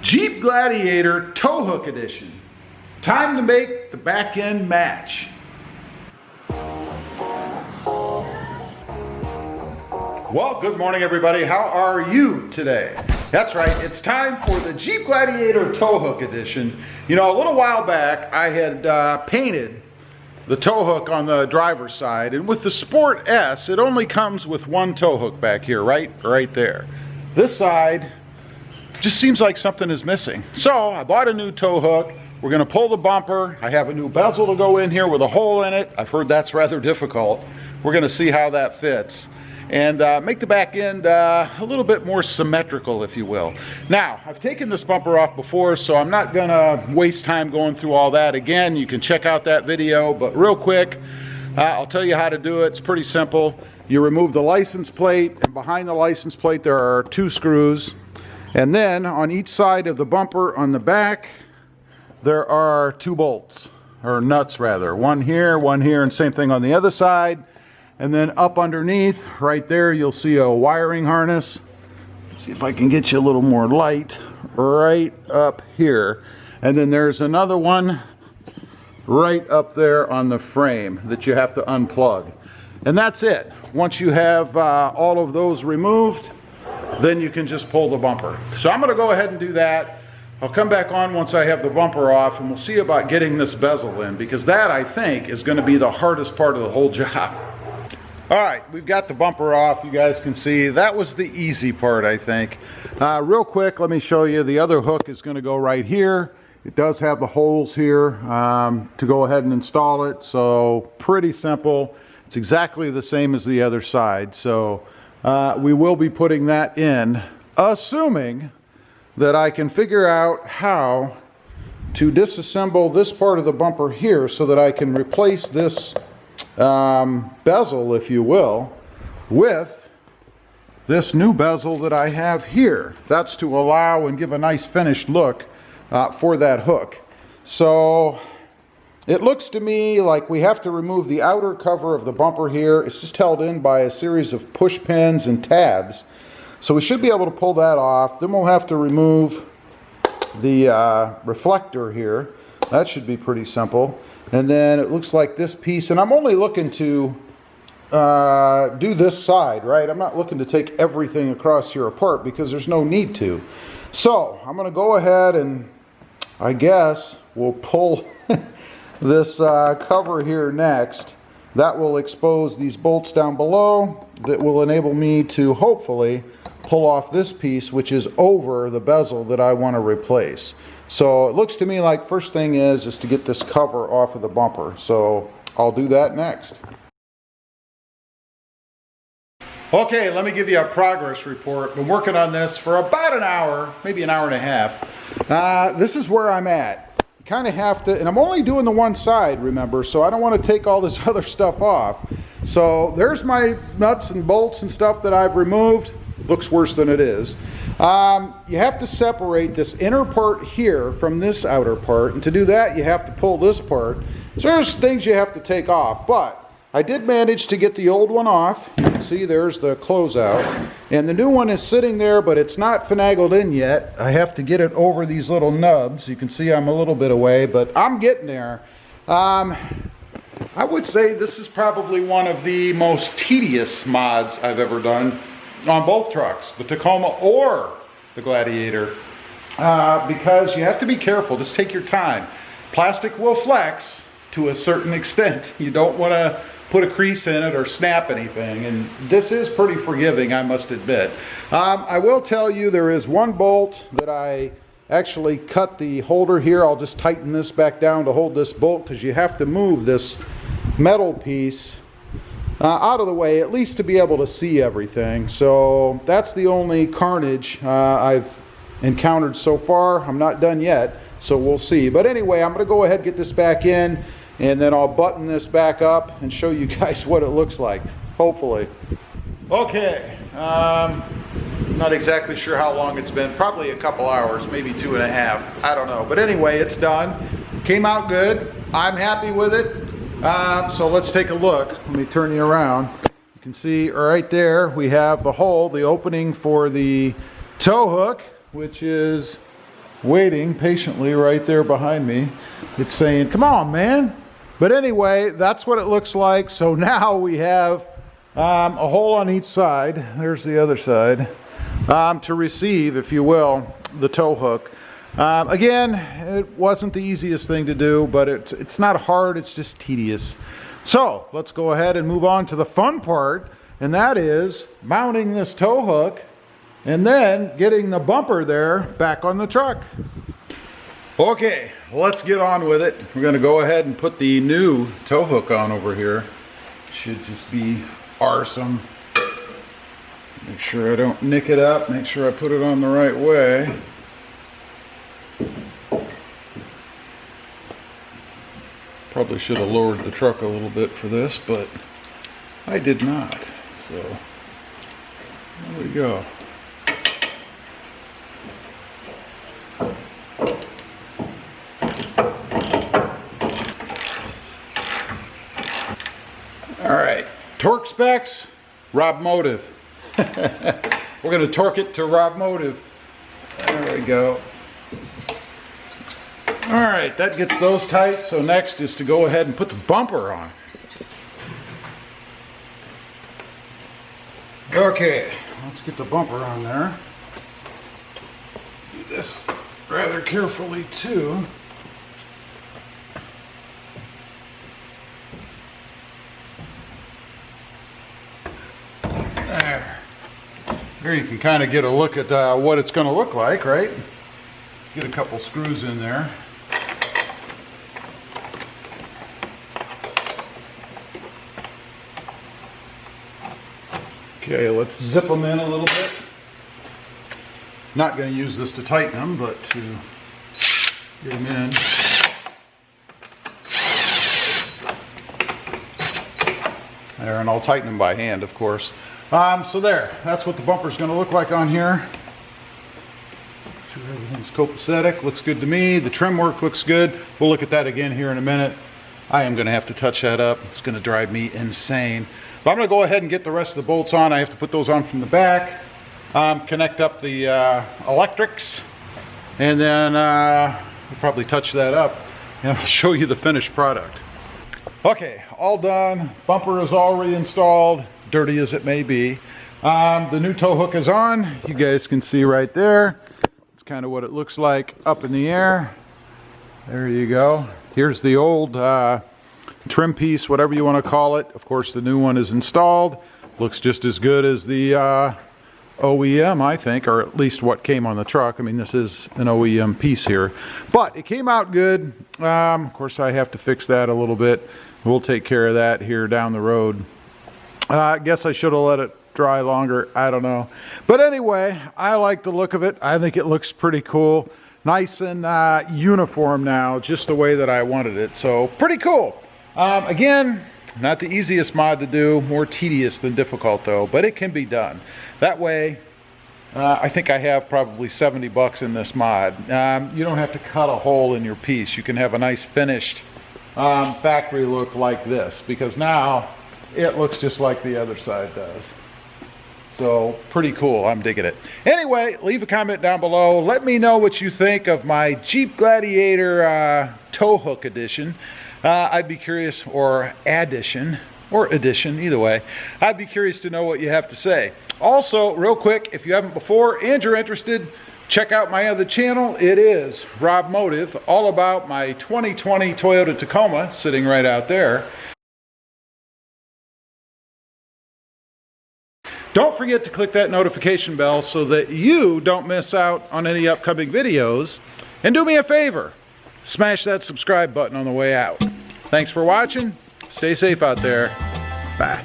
Jeep Gladiator Tow Hook Edition. Time to make the back end match. Well, good morning everybody. How are you today? That's right, it's time for the Jeep Gladiator Tow Hook Edition. You know, a little while back I had painted the tow hook on the driver's side, and with the Sport S it only comes with one tow hook back here, right there. This side just seems like something is missing. So I bought a new tow hook. We're going to pull the bumper. I have a new bezel to go in here with a hole in it. I've heard that's rather difficult. We're going to see how that fits and make the back end a little bit more symmetrical, if you will. Now, I've taken this bumper off before, so I'm not going to waste time going through all that again. You can check out that video, but real quick, I'll tell you how to do it. It's pretty simple. You remove the license plate, and behind the license plate there are 2 screws. And then on each side of the bumper on the back, there are 2 bolts, or nuts rather. One here, and same thing on the other side. And then up underneath, right there, you'll see a wiring harness. See if I can get you a little more light right up here. And then there's another one right up there on the frame that you have to unplug. And that's it. Once you have all of those removed, then you can just pull the bumper. So I'm going to go ahead and do that. I'll come back on once I have the bumper off, and we'll see about getting this bezel in, because that, I think, is going to be the hardest part of the whole job. All right, we've got the bumper off. You guys can see that was the easy part, I think. Real quick, let me show you. The other hook is going to go right here. It does have the holes here to go ahead and install it, so pretty simple. It's exactly the same as the other side, so we will be putting that in, assuming that I can figure out how to disassemble this part of the bumper here so that I can replace this bezel, if you will, with this new bezel that I have here. That's to allow and give a nice finished look for that hook. So it looks to me like we have to remove the outer cover of the bumper here. It's just held in by a series of push pins and tabs. So we should be able to pull that off. Then we'll have to remove the reflector here. That should be pretty simple. And then it looks like this piece, and I'm only looking to do this side, right? I'm not looking to take everything across here apart because there's no need to. So I'm going to go ahead and I guess we'll pull this cover here next. That will expose these bolts down below. That will enable me to hopefully pull off this piece, which is over the bezel that I want to replace. So it looks to me like first thing is to get this cover off of the bumper. So I'll do that next. Okay, let me give you a progress report. Been working on this for about an hour, maybe an hour and a half. This is where I'm at. Kind of have to, and I'm only doing the one side, remember, so I don't want to take all this other stuff off. So there's my nuts and bolts and stuff that I've removed. Looks worse than it is. You have to separate this inner part here from this outer part, and to do that you have to pull this part. So there's things you have to take off, but I did manage to get the old one off. You can see there's the closeout, and the new one is sitting there, but it's not finagled in yet. I have to get it over these little nubs. You can see I'm a little bit away, but I'm getting there. I would say this is probably one of the most tedious mods I've ever done on both trucks, the Tacoma or the Gladiator, because you have to be careful. Just take your time. Plastic will flex to a certain extent. You don't want to put a crease in it or snap anything, and this is pretty forgiving, I must admit. I will tell you there is one bolt that I actually cut the holder here. I'll just tighten this back down to hold this bolt, because you have to move this metal piece out of the way, at least to be able to see everything. So that's the only carnage I've encountered so far. I'm not done yet, so we'll see. But anyway, I'm going to go ahead and get this back in, and then I'll button this back up and show you guys what it looks like, hopefully. Okay, not exactly sure how long it's been. Probably a couple hours, maybe 2.5. I don't know. But anyway, it's done. Came out good. I'm happy with it. So let's take a look. Let me turn you around. You can see right there we have the hole, the opening for the tow hook, which is waiting patiently right there behind me. It's saying, come on, man. But anyway, that's what it looks like. So now we have a hole on each side. There's the other side. To receive, if you will, the tow hook. Again, it wasn't the easiest thing to do, but it's not hard, it's just tedious. So let's go ahead and move on to the fun part, and that is mounting this tow hook and then getting the bumper there back on the truck. Okay, let's get on with it. We're going to go ahead and put the new tow hook on over here. Should just be awesome. Make sure I don't nick it up, make sure I put it on the right way. Probably should have lowered the truck a little bit for this, but I did not. So there we go. All right, torque specs, Robmotive. We're going to torque it to Robmotive. There we go. All right, that gets those tight. So next is to go ahead and put the bumper on. Okay, let's get the bumper on there. Do this rather carefully too. There you can kind of get a look at what it's going to look like, right? Get a couple screws in there. Okay, let's zip them in a little bit. Not going to use this to tighten them, but to get them in. There, and I'll tighten them by hand, of course. So there, that's what the bumper's going to look like on here. Make sure everything's copacetic, looks good to me. The trim work looks good. We'll look at that again here in a minute. I am going to have to touch that up. It's going to drive me insane. But I'm going to go ahead and get the rest of the bolts on. I have to put those on from the back. Connect up the electrics. And then we'll probably touch that up. And I'll show you the finished product. Okay, all done. Bumper is all reinstalled, dirty as it may be. The new tow hook is on. You guys can see right there. It's kind of what it looks like up in the air. There you go. Here's the old trim piece, whatever you want to call it. Of course, the new one is installed. Looks just as good as the OEM, I think, or at least what came on the truck. I mean, this is an OEM piece here. But it came out good. Of course, I have to fix that a little bit. We'll take care of that here down the road. I guess I should have let it dry longer. I don't know. But anyway, I like the look of it. I think it looks pretty cool. Nice and uniform now, just the way that I wanted it. So pretty cool. Again, not the easiest mod to do, more tedious than difficult though, but it can be done. That way, I think I have probably 70 bucks in this mod. You don't have to cut a hole in your piece. You can have a nice finished factory look like this, because now it looks just like the other side does. So pretty cool. I'm digging it. Anyway, leave a comment down below. Let me know what you think of my Jeep Gladiator tow hook edition. I'd be curious, or addition, or edition, either way. I'd be curious to know what you have to say. Also, real quick, if you haven't before and you're interested, check out my other channel. It is Robmotive, all about my 2020 Toyota Tacoma, sitting right out there. Don't forget to click that notification bell so that you don't miss out on any upcoming videos. And do me a favor, smash that subscribe button on the way out. Thanks for watching. Stay safe out there. Bye.